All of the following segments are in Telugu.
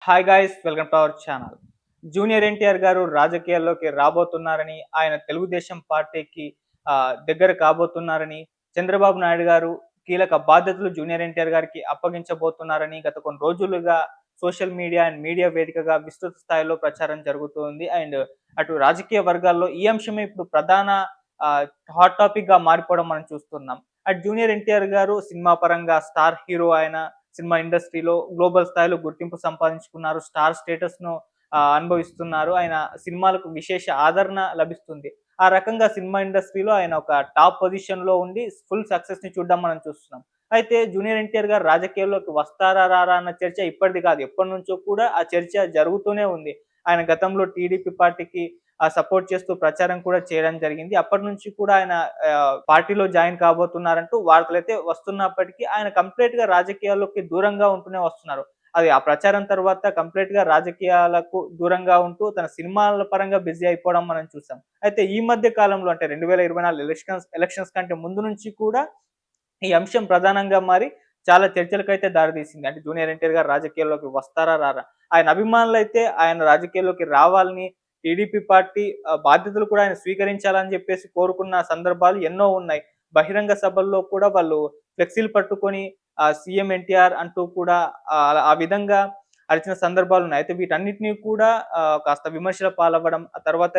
Hi guys, welcome to our channel. Junior NTR గారు రాజకీయాల్లోకి రాబోతున్నారని, ఆయన తెలుగుదేశం పార్టీకి దగ్గర కాబోతున్నారని, చంద్రబాబు నాయుడు గారు కీలక బాధ్యతలు జూనియర్ ఎన్టీఆర్ గారికి అప్పగించబోతున్నారని గత కొన్ని రోజులుగా సోషల్ మీడియా అండ్ మీడియా వేదికగా విస్తృత స్థాయిలో ప్రచారం జరుగుతుంది. అండ్ అటు రాజకీయ వర్గాల్లో ఈ అంశమే ఇప్పుడు ప్రధాన హాట్ టాపిక్‌గా మారిపోవడం మనం చూస్తున్నాం. అటు జూనియర్ ఎన్టీఆర్ గారు సినిమా పరంగా స్టార్ హీరో ఆయన. సినిమా ఇండస్ట్రీలో గ్లోబల్ స్థాయిలో గుర్తింపు సంపాదించుకున్నారు. స్టార్ స్టేటస్‌ను అనుభవిస్తున్నారు. ఆయన సినిమాలకు విశేష ఆదరణ లభిస్తుంది. ఆ రకంగా సినిమా ఇండస్ట్రీలో ఆయన ఒక టాప్ పొజిషన్‌లో ఉండి ఫుల్ సక్సెస్‌ని చూడడం మనం చూస్తున్నాం. అయితే జూనియర్ ఎన్టీఆర్ గారు రాజకీయాల్లోకి వస్తారా? రారా? అన్న చర్చ ఇప్పటిది కాదు. ఎప్పటినుంచో కూడా ఆ చర్చ జరుగుతూనే ఉంది. ఆయన గతంలో టీడీపీ పార్టీకి సపోర్ట్ చేస్తూ ప్రచారం కూడా చేయడం జరిగింది. అప్పటినుంచి కూడా ఆయన పార్టీలో జాయిన్ కాబోతున్నారంటూ వార్తలైతే వస్తున్నప్పటికీ ఆయన కంప్లీట్‌గా రాజకీయాల్లోకి దూరంగా ఉంటూనే వస్తున్నారు. అది ఆ ప్రచారం తర్వాత కంప్లీట్‌గా రాజకీయాలకు దూరంగా ఉంటూ తన సినిమాల పరంగా బిజీ అయిపోవడం మనం చూసాం. అయితే ఈ మధ్య కాలంలో అంటే 2024 ఎలక్షన్స్ కంటే ముందు నుంచి కూడా ఈ అంశం ప్రధానంగా మారి చాలా చర్చలకైతే దారితీసింది. అంటే జూనియర్ ఎన్టీఆర్ గారు రాజకీయాల్లోకి వస్తారా? రారా? ఆయన అభిమానులైతే ఆయన రాజకీయాల్లోకి రావాలని టీడీపీ పార్టీ బాధ్యతలు కూడా ఆయన స్వీకరించాలని చెప్పేసి కోరుకున్న సందర్భాలు ఎన్నో ఉన్నాయి. బహిరంగ సభల్లో కూడా వాళ్ళు ఫ్లెక్సీలు పట్టుకొని సీఎం ఎన్టీఆర్ అంటూ కూడా ఆ విధంగా అరిచిన సందర్భాలున్నాయి. అయితే వీటన్నిటిని కూడా కాస్త విమర్శల పాలవ్వడం, ఆ తర్వాత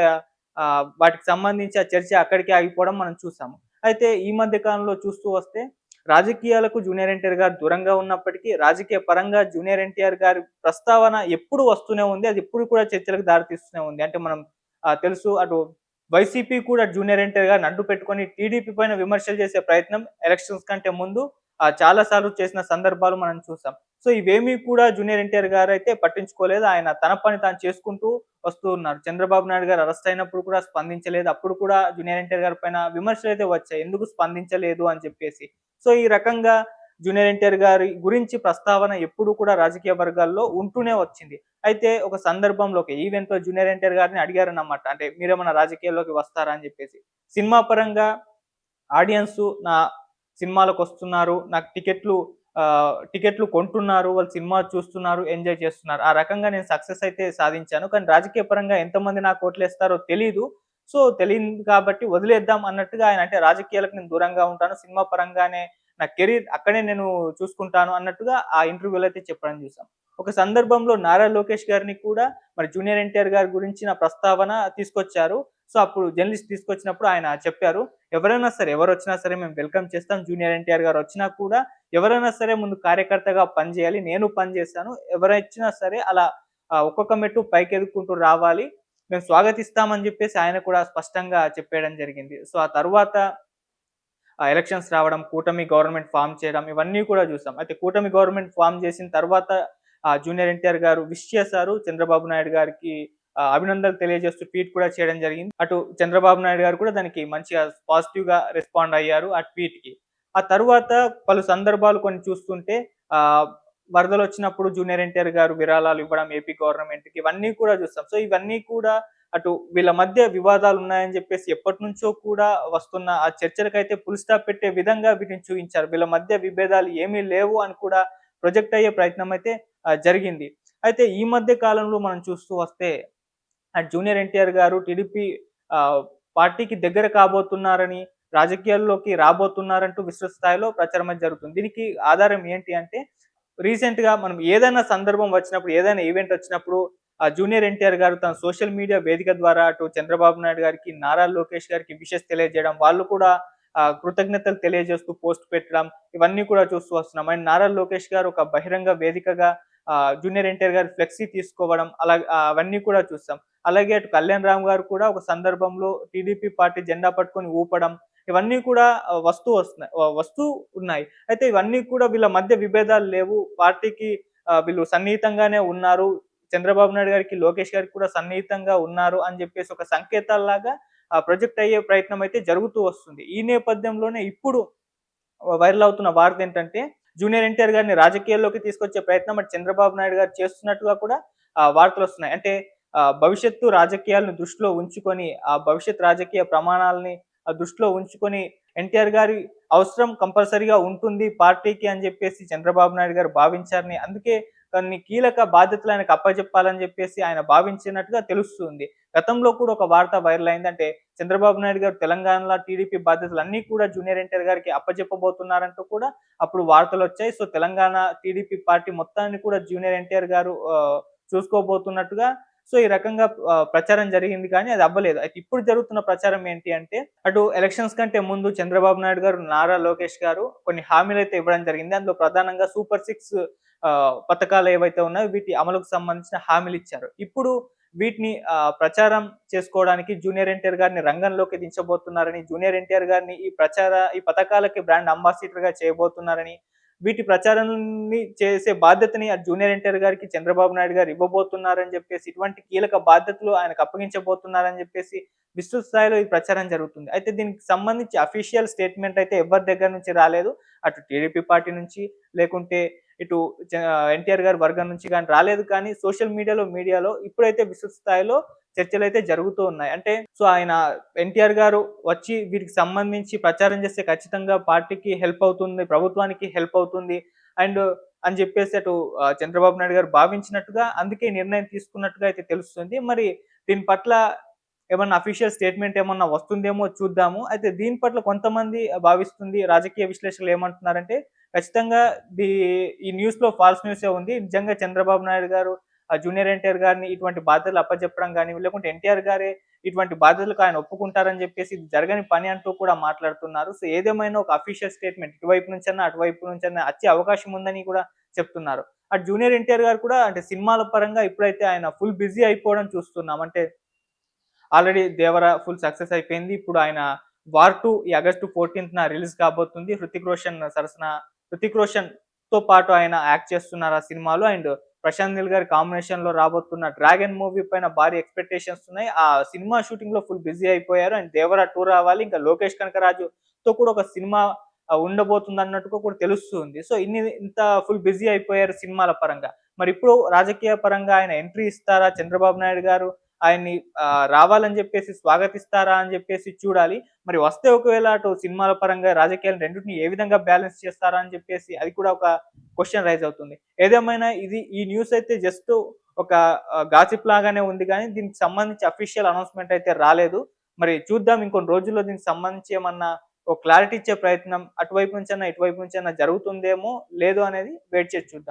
వాటికి సంబంధించి ఆ చర్చ అక్కడికే ఆగిపోవడం మనం చూసాము. అయితే ఈ మధ్య కాలంలో చూస్తూ వస్తే రాజకీయాలకు జూనియర్ ఎన్టీఆర్ గారు దూరంగా ఉన్నప్పటికీ, రాజకీయ పరంగా జూనియర్ ఎన్టీఆర్ గారి ప్రస్తావన ఎప్పుడు వస్తూనే ఉంది. అది ఇప్పుడు కూడా చర్చలకు దారితీస్తూనే ఉంది. అంటే మనం తెలుసు అటు వైసీపీ కూడా జూనియర్ ఎన్టీఆర్ గారిని అడ్డు పెట్టుకొని టీడీపీ పైన విమర్శలు చేసే ప్రయత్నం ఎలక్షన్స్ కంటే ముందు చాలా సార్లు చేసిన సందర్భాలు మనం చూసాం. సో ఇవేమీ కూడా జూనియర్ ఎన్టీఆర్ గారైతే పట్టించుకోలేదు. ఆయన తన పని తాను చేసుకుంటూ వస్తూ ఉన్నారు. చంద్రబాబు నాయుడు గారు అరెస్ట్ అయినప్పుడు కూడా స్పందించలేదు. అప్పుడు కూడా జూనియర్ ఎన్టీఆర్ గారి పైన విమర్శలైతే వచ్చాయి. ఎందుకు స్పందించలేదు అని చెప్పేసి. సో ఈ రకంగా జూనియర్ ఎన్టీఆర్ గారి గురించి ప్రస్తావన ఎప్పుడు కూడా రాజకీయ వర్గాల్లో ఉంటూనే వచ్చింది. అయితే ఒక సందర్భంలో ఒక ఈవెంట్‌లో జూనియర్ ఎన్టీఆర్ గారిని అడిగారన్నమాట. అంటే మీరేమన్నా రాజకీయాల్లోకి వస్తారా అని చెప్పేసి. సినిమా పరంగా ఆడియన్సు నా సినిమాలకొస్తున్నారు. నాకు టికెట్లు కొంటున్నారు. వాళ్ళు సినిమా చూస్తున్నారు, ఎంజాయ్ చేస్తున్నారు. ఆ రకంగా నేను సక్సెస్ అయితే సాధించాను. కానీ రాజకీయ పరంగా ఎంతమంది నాకు ఓట్లేస్తారో తెలీదు. సో, తెలియదు కాబట్టి వదిలేద్దాం అన్నట్టుగా ఆయన అంటే రాజకీయాలకు నేను దూరంగా ఉంటాను. సినిమా పరంగానే నా కెరీర్ అక్కడే నేను చూసుకుంటాను అన్నట్టుగా ఆ ఇంటర్వ్యూలో అయితే చెప్పడం చూసాం. ఒక సందర్భంలో నారా లోకేష్ గారిని కూడా మరి జూనియర్ ఎన్టీఆర్ గారి గురించిన ప్రస్తావన తీసుకొచ్చారు. సో, అప్పుడు జర్నలిస్ట్ తీసుకొచ్చినప్పుడు ఆయన చెప్పారు. ఎవరైనా సరే, ఎవరొచ్చినా సరే మేము వెల్కమ్ చేస్తాం. జూనియర్ ఎన్టీఆర్ గారు వచ్చినా కూడా ఎవరైనా సరే ముందు కార్యకర్తగా పనిచేయాలి. నేను పనిచేశాను. ఎవరొచ్చినా సరే అలా ఒక్కొక్క మెట్టు పైకెదుక్కుంటూ రావాలి. మేము స్వాగతిస్తామని జెప్పేసి ఆయన కూడా స్పష్టంగా చెప్పేయడం జరిగింది. సో, ఆ తరువాత ఎలక్షన్స్ రావడం, కూటమి గవర్నమెంట్ ఫార్మ్ చేయడం ఇవన్నీ కూడా చూసాం. అయితే కూటమి గవర్నమెంట్ ఫార్మ్ చేసిన తర్వాత జూనియర్ ఎన్టీఆర్ గారు విష్ చేశారు. చంద్రబాబు నాయుడు గారికి అభినందనలు తెలియజేస్తూ ట్వీట్ కూడా చేయడం జరిగింది. అటు చంద్రబాబు నాయుడు గారు కూడా దానికి మంచిగా పాజిటివ్‌గా రెస్పాండ్ అయ్యారు ఆ ట్వీట్‌కి. ఆ తరువాత పలు సందర్భాలు కొన్ని చూస్తుంటే ఆహ్, వరదలొచ్చినప్పుడు జూనియర్ ఎన్టీఆర్ గారు విరాళాలు ఇవ్వడం ఏపీ గవర్నమెంట్‌కి ఇవన్నీ కూడా చూస్తాం. సో, ఇవన్నీ కూడా అటు వీళ్ళ మధ్య వివాదాలున్నాయని జెప్పేసి ఎప్పటినుంచో కూడా వస్తున్న ఆ చర్చలకైతే ఫుల్ స్టాప్ పెట్టే విధంగా వీటిని చూయించారు. వీళ్ళ మధ్య విభేదాలు ఏమీ లేవు అని కూడా ప్రొజెక్ట్ అయ్యే ప్రయత్నం అయితే జరిగింది. అయితే ఈ మధ్య కాలంలో మనం చూస్తూ వస్తే జూనియర్ ఎన్టీఆర్ గారు టీడీపీ ఆహ్, పార్టీకి దగ్గర కాబోతున్నారని, రాజకీయాల్లోకి రాబోతున్నారంటూ విస్తృత స్థాయిలో ప్రచారం అయితే జరుగుతుంది. దీనికి ఆధారం ఏంటి అంటే రీసెంట్‌గా మనం ఏదైనా సందర్భం వచ్చినప్పుడు, ఏదైనా ఈవెంట్ వచ్చినప్పుడు జూనియర్ ఎన్టీఆర్ గారు తన సోషల్ మీడియా వేదిక ద్వారా అటు చంద్రబాబు నాయుడు గారికి, నారా లోకేష్ గారికి విషెస్ తెలియజేయడం, వాళ్ళు కూడా కృతజ్ఞతలు తెలియజేస్తూ పోస్ట్ పెట్టడం, ఇవన్నీ కూడా చూస్తూ వస్తున్నాం. అండ్ నారా లోకేష్ గారు ఒక బహిరంగ వేదికగా జూనియర్ ఎన్టీఆర్ గారి ఫ్లెక్సీ తీసుకోవడం అవన్నీ కూడా చూసాం. అలాగే అటు కళ్యాణ్ రామ్ గారు కూడా ఒక సందర్భంలో టీడీపీ పార్టీ జెండా పట్టుకొని ఊపడం, ఇవన్నీ కూడా వస్తూ ఉన్నాయి. అయితే ఇవన్నీ కూడా వీళ్ళ మధ్య విభేదాలు లేవు. పార్టీకి వీళ్ళు సన్నిహితంగానే ఉన్నారు. చంద్రబాబు నాయుడు గారికి, లోకేష్ గారికి కూడా సన్నిహితంగా ఉన్నారు అని జెప్పేసి ఒక సంకేతాల్లాగా ప్రొజెక్ట్ అయ్యే ప్రయత్నం అయితే జరుగుతూ వస్తుంది. ఈ నేపథ్యంలోనే ఇప్పుడు వైరల్ అవుతున్న వార్త ఏంటంటే, జూనియర్ ఎన్టీఆర్ గారిని రాజకీయాల్లోకి తీసుకొచ్చే ప్రయత్నం అటు చంద్రబాబు నాయుడు గారు చేస్తున్నట్టుగా కూడా వార్తలొస్తున్నాయి. అంటే భవిష్యత్తు రాజకీయాలను దృష్టిలో ఉంచుకొని, ఆ భవిష్యత్ రాజకీయ ప్రమాణాలని దృష్టిలో ఉంచుకొని ఎన్టీఆర్ గారి అవసరం కంపల్సరీగా ఉంటుంది పార్టీకి అని జెప్పేసి చంద్రబాబు నాయుడు గారు భావించారని, అందుకే కొన్ని కీలక బాధ్యతలు ఆయనకు అప్పజెప్పాలని చెప్పేసి ఆయన భావించినట్టుగా తెలుస్తుంది. గతంలో కూడా ఒక వార్త వైరల్ అయింది. అంటే చంద్రబాబు నాయుడు గారు తెలంగాణలో టీడీపీ బాధ్యతలన్నీ కూడా జూనియర్ ఎన్టీఆర్ గారికి అప్పజెప్పబోతున్నారంటూ కూడా అప్పుడు వార్తలొచ్చాయి. సో, తెలంగాణ టీడీపీ పార్టీ మొత్తాన్ని కూడా జూనియర్ ఎన్టీఆర్ గారు చూసుకోబోతున్నట్టుగా సో, ఈ రకంగా ప్రచారం జరిగింది కానీ అది అవ్వలేదు. అయితే ఇప్పుడు జరుగుతున్న ప్రచారం ఏంటి అంటే, అటు ఎలక్షన్స్ కంటే ముందు చంద్రబాబు నాయుడు గారు, నారా లోకేష్ గారు కొన్ని హామీలైతే ఇవ్వడం జరిగింది. అందులో ప్రధానంగా సూపర్ 6 పథకాలు ఏవైతే ఉన్నాయో వీటి అమలుకు సంబంధించిన హామీలిచ్చారు. ఇప్పుడు వీటిని ప్రచారం చేసుకోవడానికి జూనియర్ ఎన్టీఆర్ గారిని రంగంలోకి దించబోతున్నారని, జూనియర్ ఎన్టీఆర్ గారిని ఈ పథకాలకి బ్రాండ్ అంబాసిడర్‌గా చేయబోతున్నారని, వీటి ప్రచారాన్ని చేసే బాధ్యతని జూనియర్ ఎన్టీఆర్ గారికి చంద్రబాబు నాయుడు గారు ఇవ్వబోతున్నారని చెప్పేసి, ఇటువంటి కీలక బాధ్యతలు ఆయనకు అప్పగించబోతున్నారని చెప్పేసి విస్తృత స్థాయిలో ఈ ప్రచారం జరుగుతుంది. అయితే దీనికి సంబంధించి అఫీషియల్ స్టేట్‌మెంట్ అయితే ఎవ్వరి దగ్గర నుంచి రాలేదు. అటు టీడీపీ పార్టీ నుంచి, లేకుంటే ఇటు ఎన్టీఆర్ గారి వర్గం నుంచి గాని రాలేదు. కానీ సోషల్ మీడియాలో ఇప్పుడైతే విస్తృత స్థాయిలో చర్చలైతే జరుగుతూ ఉన్నాయి. అంటే సో, ఆయన ఎన్టీఆర్ గారు వచ్చి వీటికి సంబంధించి ప్రచారం చేస్తే ఖచ్చితంగా పార్టీకి హెల్ప్ అవుతుంది, ప్రభుత్వానికి హెల్ప్ అవుతుంది. అండ్ అని చెప్పేసి అటు చంద్రబాబు నాయుడు గారు భావించినట్టుగా అందుకే నిర్ణయం తీసుకున్నట్టుగా అయితే తెలుస్తుంది. మరి దీని పట్ల ఏమన్నా అఫీషియల్ స్టేట్‌మెంట్ ఏమన్నా వస్తుందేమో చూద్దాము. అయితే దీని పట్ల కొంతమంది భావిస్తుంది, రాజకీయ విశ్లేషకులు ఏమంటున్నారంటే ఖచ్చితంగా దీ ఈ న్యూస్‌లో ఫాల్స్ న్యూసే ఉంది. నిజంగా చంద్రబాబు నాయుడు గారు జూనియర్ ఎన్టీఆర్ గారిని ఇటువంటి బాధ్యతలు అప్పజెప్పడం గాని, లేకుంటే ఎన్టీఆర్ గారే ఇటువంటి బాధ్యతలకు ఆయన ఒప్పుకుంటారని చెప్పేసి ఇది జరగని పని అంటూ కూడా మాట్లాడుతున్నారు. సో, ఏదేమైనా ఒక అఫీషియల్ స్టేట్‌మెంట్ ఇటువైపు నుంచన్నా, అటువైపు నుంచన్నా వచ్చే అవకాశం ఉందని కూడా చెప్తున్నారు. అటు జూనియర్ ఎన్టీఆర్ గారు కూడా అంటే సినిమాల పరంగా ఇప్పుడైతే ఆయన ఫుల్ బిజీ అయిపోవడం చూస్తున్నాం. అంటే ఆల్రెడీ 'దేవర' ఫుల్ సక్సెస్ అయిపోయింది. ఇప్పుడు ఆయన 'వార్ 2' ఈ ఆగస్టు 14న రిలీజ్ కాబోతుంది. హృతిక్ రోషన్‌తో పాటు ఆయన యాక్ట్ చేస్తున్నారు ఆ సినిమాలో. అండ్ ప్రశాంత్ నీల్ గారి కాంబినేషన్‌లో రాబోతున్న 'డ్రాగన్' మూవీ పైన భారీ ఎక్స్‌పెక్టేషన్స్ ఉన్నాయి. ఆ సినిమా షూటింగ్‌లో ఫుల్ బిజీ అయిపోయారు. అండ్ 'దేవర 2' రావాలి. ఇంకా లోకేష్ కనకరాజుతో కూడా ఒక సినిమా ఉండబోతుందన్నట్టుగా కూడా తెలుస్తుంది. సో, ఇంత ఫుల్ బిజీ అయిపోయారు సినిమాల పరంగా. మరి ఇప్పుడు రాజకీయ పరంగా ఆయన ఎంట్రీ ఇస్తారా? చంద్రబాబు నాయుడు గారు ఆయన్ని రావాలని జెప్పేసి స్వాగతిస్తారా అని జెప్పేసి చూడాలి. మరి వస్తే ఒకవేళ అటు సినిమాల పరంగా రాజకీయాలు రెండిటిని ఏ విధంగా బ్యాలెన్స్ చేస్తారా అని జెప్పేసి అది కూడా ఒక క్వెషన్ రైజ్ అవుతుంది. ఏదేమైనా ఈ న్యూస్ అయితే జస్ట్ ఒక గాసిప్ లాగానే ఉంది గానీ దీనికి సంబంధించి అఫీషియల్ అనౌన్స్‌మెంట్ అయితే రాలేదు. మరి చూద్దాం ఇంకొన్ని రోజుల్లో దీనికి సంబంధించి ఏమన్నా ఒక క్లారిటీ ఇచ్చే ప్రయత్నం అటువైపు నుంచన్నా, ఇటువైపు నుంచన్నా జరుగుతుందేమో, లేదో అనేది వెయిట్ చేసి చూద్దాం.